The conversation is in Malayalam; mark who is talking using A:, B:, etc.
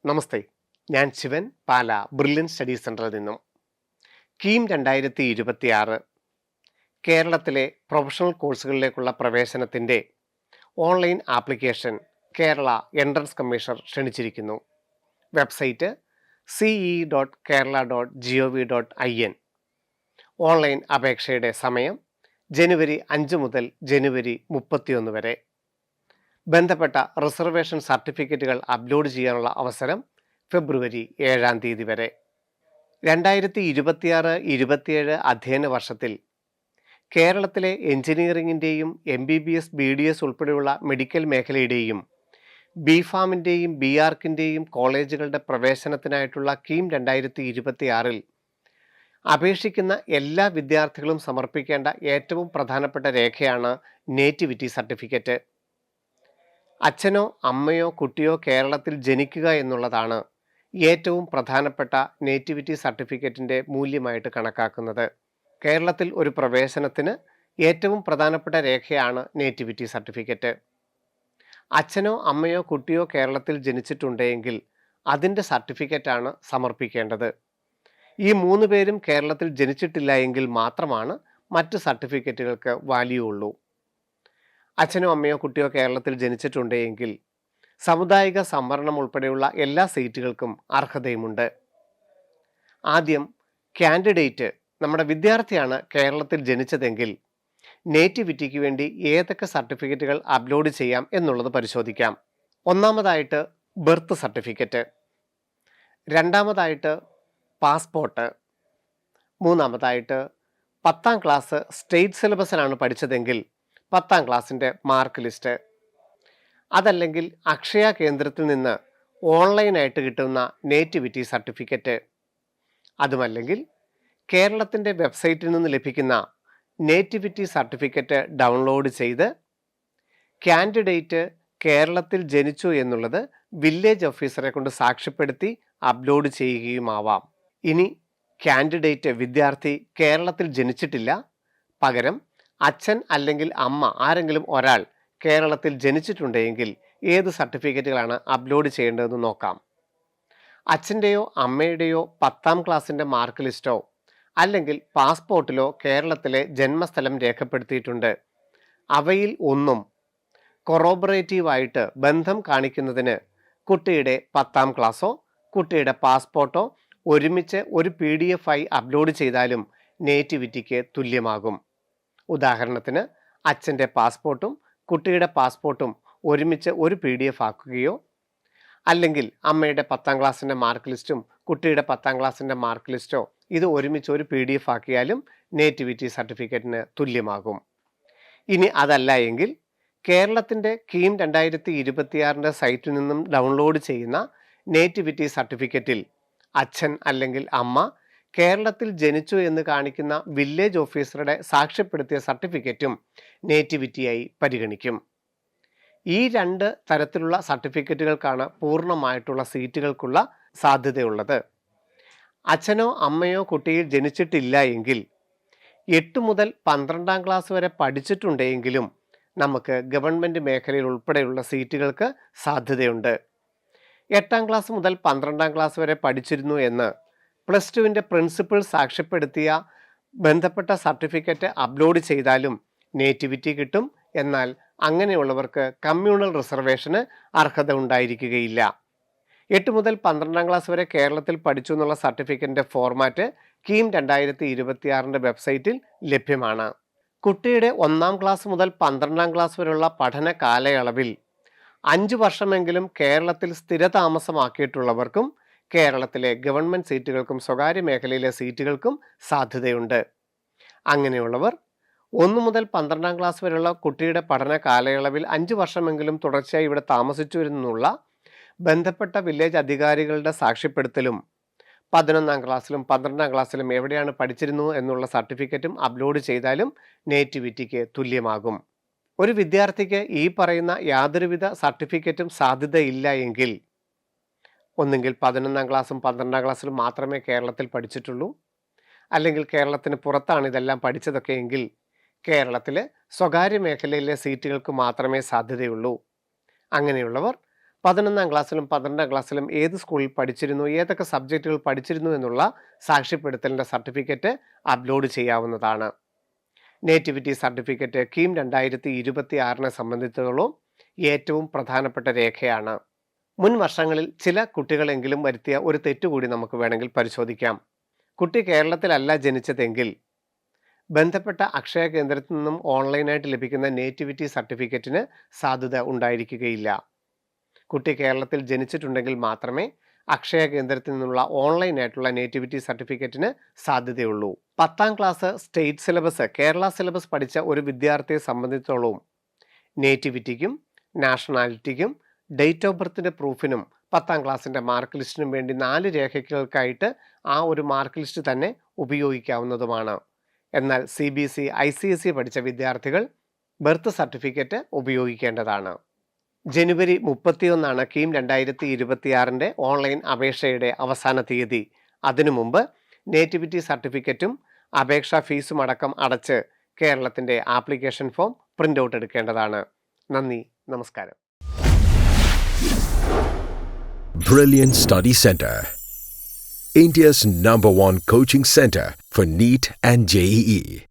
A: നമസ്തേ, ഞാൻ ശിവൻ, പാല ബ്രില്യൻ സ്റ്റഡി സെൻറ്ററിൽ നിന്നും. കീം 2026 കേരളത്തിലെ പ്രൊഫഷണൽ കോഴ്സുകളിലേക്കുള്ള പ്രവേശനത്തിൻ്റെ online application Kerala entrance commissioner ക്ഷണിച്ചിരിക്കുന്നു. Website ce.kerala.gov.in. ഓൺലൈൻ അപേക്ഷയുടെ സമയം ജനുവരി 5 മുതൽ ജനുവരി 31 വരെ. ബന്ധപ്പെട്ട റിസർവേഷൻ സർട്ടിഫിക്കറ്റുകൾ അപ്ലോഡ് ചെയ്യാനുള്ള അവസരം ഫെബ്രുവരി 7 വരെ. 2026-27 അധ്യയന വർഷത്തിൽ കേരളത്തിലെ എഞ്ചിനീയറിംഗിൻ്റെയും MBBS BDS ഉൾപ്പെടെയുള്ള മെഡിക്കൽ മേഖലയുടെയും ബിഫാമിൻ്റെയും BArcൻ്റെയും കോളേജുകളുടെ പ്രവേശനത്തിനായിട്ടുള്ള കീം 2026 അപേക്ഷിക്കുന്ന എല്ലാ വിദ്യാർത്ഥികളും സമർപ്പിക്കേണ്ട ഏറ്റവും പ്രധാനപ്പെട്ട രേഖയാണ് നേറ്റിവിറ്റി സർട്ടിഫിക്കറ്റ്. അച്ഛനോ അമ്മയോ കുട്ടിയോ കേരളത്തിൽ ജനിക്കുക എന്നുള്ളതാണ് ഏറ്റവും പ്രധാനപ്പെട്ട നേറ്റിവിറ്റി സർട്ടിഫിക്കറ്റിൻ്റെ മൂല്യമായിട്ട് കണക്കാക്കുന്നത്. കേരളത്തിൽ ഒരു പ്രവേശനത്തിന് ഏറ്റവും പ്രധാനപ്പെട്ട രേഖയാണ് നേറ്റിവിറ്റി സർട്ടിഫിക്കറ്റ്. അച്ഛനോ അമ്മയോ കുട്ടിയോ കേരളത്തിൽ ജനിച്ചിട്ടുണ്ടെങ്കിൽ അതിൻ്റെ സർട്ടിഫിക്കറ്റാണ് സമർപ്പിക്കേണ്ടത്. ഈ 3 പേരും കേരളത്തിൽ ജനിച്ചിട്ടില്ല എങ്കിൽ മാത്രമാണ് മറ്റ് സർട്ടിഫിക്കറ്റുകൾക്ക് വാല്യൂ ഉള്ളൂ. അച്ഛനോ അമ്മയോ കുട്ടിയോ കേരളത്തിൽ ജനിച്ചിട്ടുണ്ടെങ്കിൽ സാമുദായിക സംവരണം ഉൾപ്പെടെയുള്ള എല്ലാ സീറ്റുകൾക്കും അർഹതയുമുണ്ട്. ആദ്യം കാൻഡിഡേറ്റ്, നമ്മുടെ വിദ്യാർത്ഥിയാണ് കേരളത്തിൽ ജനിച്ചതെങ്കിൽ നേറ്റിവിറ്റിക്ക് വേണ്ടി ഏതൊക്കെ സർട്ടിഫിക്കറ്റുകൾ അപ്ലോഡ് ചെയ്യാം എന്നുള്ളത് പരിശോധിക്കാം. ഒന്നാമതായിട്ട് ബർത്ത് സർട്ടിഫിക്കറ്റ്, രണ്ടാമതായിട്ട് പാസ്പോർട്ട്, മൂന്നാമതായിട്ട് 10ാം ക്ലാസ് സ്റ്റേറ്റ് സിലബസിലാണ് പഠിച്ചതെങ്കിൽ 10ാം ക്ലാസ്സിൻ്റെ മാർക്ക് ലിസ്റ്റ്, അതല്ലെങ്കിൽ അക്ഷയ കേന്ദ്രത്തിൽ നിന്ന് ഓൺലൈനായിട്ട് കിട്ടുന്ന നേറ്റിവിറ്റി സർട്ടിഫിക്കറ്റ്, അതുമല്ലെങ്കിൽ കേരളത്തിൻ്റെ വെബ്സൈറ്റിൽ നിന്ന് ലഭിക്കുന്ന നേറ്റിവിറ്റി സർട്ടിഫിക്കറ്റ് ഡൗൺലോഡ് ചെയ്ത് കാൻഡിഡേറ്റ് കേരളത്തിൽ ജനിച്ചു എന്നുള്ളത് വില്ലേജ് ഓഫീസറെ കൊണ്ട് സാക്ഷ്യപ്പെടുത്തി അപ്ലോഡ് ചെയ്യുകയുമാവാം. ഇനി കാൻഡിഡേറ്റ് വിദ്യാർത്ഥി കേരളത്തിൽ ജനിച്ചിട്ടില്ല, പകരം അച്ഛൻ അല്ലെങ്കിൽ അമ്മ ആരെങ്കിലും ഒരാൾ കേരളത്തിൽ ജനിച്ചിട്ടുണ്ടെങ്കിൽ ഏത് സർട്ടിഫിക്കറ്റുകളാണ് അപ്ലോഡ് ചെയ്യേണ്ടതെന്ന് നോക്കാം. അച്ഛൻ്റെയോ അമ്മയുടെയോ 10ാം ക്ലാസ്സിൻ്റെ മാർക്ക് ലിസ്റ്റോ അല്ലെങ്കിൽ പാസ്പോർട്ടിലോ കേരളത്തിലെ ജന്മസ്ഥലം രേഖപ്പെടുത്തിയിട്ടുണ്ട്. അവയിൽ ഒന്നും കൊറോബറേറ്റീവായിട്ട് ബന്ധം കാണിക്കുന്നതിന് കുട്ടിയുടെ 10ാം ക്ലാസ്സോ കുട്ടിയുടെ പാസ്പോർട്ടോ ഒരുമിച്ച് ഒരു PDF ആയി അപ്ലോഡ് ചെയ്താലും നേറ്റിവിറ്റിക്ക് തുല്യമാകും. ഉദാഹരണത്തിന് അച്ഛൻ്റെ പാസ്പോർട്ടും കുട്ടിയുടെ പാസ്പോർട്ടും ഒരുമിച്ച് ഒരു PDF ആക്കുകയോ അല്ലെങ്കിൽ അമ്മയുടെ 10ാം ക്ലാസ്സിൻ്റെ മാർക്ക് ലിസ്റ്റും കുട്ടിയുടെ 10ാം ക്ലാസ്സിൻ്റെ മാർക്ക് ലിസ്റ്റോ ഇത് ഒരുമിച്ച് ഒരു PDF ആക്കിയാലും നേറ്റിവിറ്റി സർട്ടിഫിക്കറ്റിന് തുല്യമാകും. ഇനി അതല്ല എങ്കിൽ കേരളത്തിൻ്റെ കീം 2026 സൈറ്റിൽ നിന്നും ഡൗൺലോഡ് ചെയ്യുന്ന നേറ്റിവിറ്റി സർട്ടിഫിക്കറ്റിൽ അച്ഛൻ അല്ലെങ്കിൽ അമ്മ കേരളത്തിൽ ജനിച്ചു എന്ന് കാണിക്കുന്ന വില്ലേജ് ഓഫീസറുടെ സാക്ഷ്യപ്പെടുത്തിയ സർട്ടിഫിക്കറ്റും നേറ്റിവിറ്റിയായി പരിഗണിക്കും. ഈ 2 തരത്തിലുള്ള സർട്ടിഫിക്കറ്റുകൾക്കാണ് പൂർണ്ണമായിട്ടുള്ള സീറ്റുകൾക്കുള്ള സാധ്യതയുള്ളത്. അച്ഛനോ അമ്മയോ കുട്ടിയിൽ ജനിച്ചിട്ടില്ല എങ്കിൽ 8 മുതൽ 12ാം ക്ലാസ് വരെ പഠിച്ചിട്ടുണ്ടെങ്കിലും നമുക്ക് ഗവൺമെൻറ് മേഖലയിൽ ഉൾപ്പെടെയുള്ള സീറ്റുകൾക്ക് സാധ്യതയുണ്ട്. 8ാം ക്ലാസ് മുതൽ 12ാം ക്ലാസ് വരെ പഠിച്ചിരുന്നു എന്ന് +2ൻ്റെ പ്രിൻസിപ്പൽ സാക്ഷ്യപ്പെടുത്തിയ ബന്ധപ്പെട്ട സർട്ടിഫിക്കറ്റ് അപ്ലോഡ് ചെയ്താലും നേറ്റിവിറ്റി കിട്ടും. എന്നാൽ അങ്ങനെയുള്ളവർക്ക് കമ്മ്യൂണൽ റിസർവേഷന് അർഹത ഉണ്ടായിരിക്കുകയില്ല. 8 മുതൽ 12ാം ക്ലാസ് വരെ കേരളത്തിൽ പഠിച്ചു എന്നുള്ള സർട്ടിഫിക്കറ്റിൻ്റെ ഫോർമാറ്റ് കീം 2026 വെബ്സൈറ്റിൽ ലഭ്യമാണ്. കുട്ടിയുടെ 1ാം ക്ലാസ് മുതൽ 12ാം ക്ലാസ് വരെയുള്ള പഠന കാലയളവിൽ 5 വർഷമെങ്കിലും കേരളത്തിൽ സ്ഥിരതാമസമാക്കിയിട്ടുള്ളവർക്കും കേരളത്തിലെ ഗവൺമെൻറ് സീറ്റുകൾക്കും സ്വകാര്യ മേഖലയിലെ സീറ്റുകൾക്കും സാധ്യതയുണ്ട്. അങ്ങനെയുള്ളവർ 1 മുതൽ 12ാം ക്ലാസ് വരെയുള്ള കുട്ടിയുടെ പഠന കാലയളവിൽ 5 വർഷമെങ്കിലും തുടർച്ചയായി ഇവിടെ താമസിച്ചു എന്നുള്ള ബന്ധപ്പെട്ട വില്ലേജ് അധികാരികളുടെ സാക്ഷ്യപ്പെടുത്തലും 11ാം ക്ലാസ്സിലും 12ാം ക്ലാസ്സിലും എവിടെയാണ് പഠിച്ചിരുന്നു എന്നുള്ള സർട്ടിഫിക്കറ്റും അപ്ലോഡ് ചെയ്താലും നേറ്റിവിറ്റിക്ക് തുല്യമാകും. ഒരു വിദ്യാർത്ഥിക്ക് ഈ പറയുന്ന യാതൊരുവിധ സർട്ടിഫിക്കറ്റും സാധ്യതയില്ല എങ്കിൽ ഒന്നുകിൽ 11ാം ക്ലാസ്സും 12ാം ക്ലാസ്സിലും മാത്രമേ കേരളത്തിൽ പഠിച്ചിട്ടുള്ളൂ, അല്ലെങ്കിൽ കേരളത്തിന് പുറത്താണ് ഇതെല്ലാം പഠിച്ചതൊക്കെ എങ്കിൽ കേരളത്തിലെ സ്വകാര്യ മേഖലയിലെ സീറ്റുകൾക്ക് മാത്രമേ സാധ്യതയുള്ളൂ. അങ്ങനെയുള്ളവർ 11ാം ക്ലാസ്സിലും 12ാം ക്ലാസ്സിലും ഏത് സ്കൂളിൽ പഠിച്ചിരുന്നു, ഏതൊക്കെ സബ്ജക്റ്റുകൾ പഠിച്ചിരുന്നു എന്നുള്ള സാക്ഷ്യപ്പെടുത്തലിൻ്റെ സർട്ടിഫിക്കറ്റ് അപ്ലോഡ് ചെയ്യാവുന്നതാണ്. നേറ്റിവിറ്റി സർട്ടിഫിക്കറ്റ് കീം 2026 സംബന്ധിച്ചിടത്തോളം ഏറ്റവും പ്രധാനപ്പെട്ട രേഖയാണ്. മുൻ വർഷങ്ങളിൽ ചില കുട്ടികളെങ്കിലും വരുത്തിയ ഒരു തെറ്റുകൂടി നമുക്ക് വേണമെങ്കിൽ പരിശോധിക്കാം. കുട്ടി കേരളത്തിലല്ല ജനിച്ചതെങ്കിൽ ബന്ധപ്പെട്ട അക്ഷയ കേന്ദ്രത്തിൽ നിന്നും ഓൺലൈനായിട്ട് ലഭിക്കുന്ന നേറ്റിവിറ്റി സർട്ടിഫിക്കറ്റിന് സാധുത ഉണ്ടായിരിക്കുകയില്ല. കുട്ടി കേരളത്തിൽ ജനിച്ചിട്ടുണ്ടെങ്കിൽ മാത്രമേ അക്ഷയ കേന്ദ്രത്തിൽ നിന്നുള്ള ഓൺലൈനായിട്ടുള്ള നേറ്റിവിറ്റി സർട്ടിഫിക്കറ്റിന് സാധ്യതയുള്ളൂ. 10ാം class state syllabus Kerala syllabus പഠിച്ച ഒരു വിദ്യാർത്ഥിയെ സംബന്ധിച്ചിടത്തോളം നേറ്റിവിറ്റിക്കും നാഷണാലിറ്റിക്കും ഡേറ്റ് ഓഫ് ബർത്തിൻ്റെ പ്രൂഫിനും 10ാം ക്ലാസ്സിൻ്റെ മാർക്ക് ലിസ്റ്റിനും വേണ്ടി 4 രേഖകൾക്കായിട്ട് ആ ഒരു മാർക്ക് ലിസ്റ്റ് തന്നെ ഉപയോഗിക്കാവുന്നതുമാണ്. എന്നാൽ CBSE ICSE പഠിച്ച വിദ്യാർത്ഥികൾ ബർത്ത് സർട്ടിഫിക്കറ്റ് ഉപയോഗിക്കേണ്ടതാണ്. ജനുവരി 31 കീം 2026 ഓൺലൈൻ അപേക്ഷയുടെ അവസാന തീയതി. അതിനു മുമ്പ് നേറ്റിവിറ്റി സർട്ടിഫിക്കറ്റും അപേക്ഷാ ഫീസും അടക്കം അടച്ച് കേരളത്തിൻ്റെ ആപ്ലിക്കേഷൻ ഫോം പ്രിൻ്റ് ഔട്ട് എടുക്കേണ്ടതാണ്. നന്ദി, നമസ്കാരം.
B: Brilliant Study Center, India's #1 coaching center for NEET and JEE.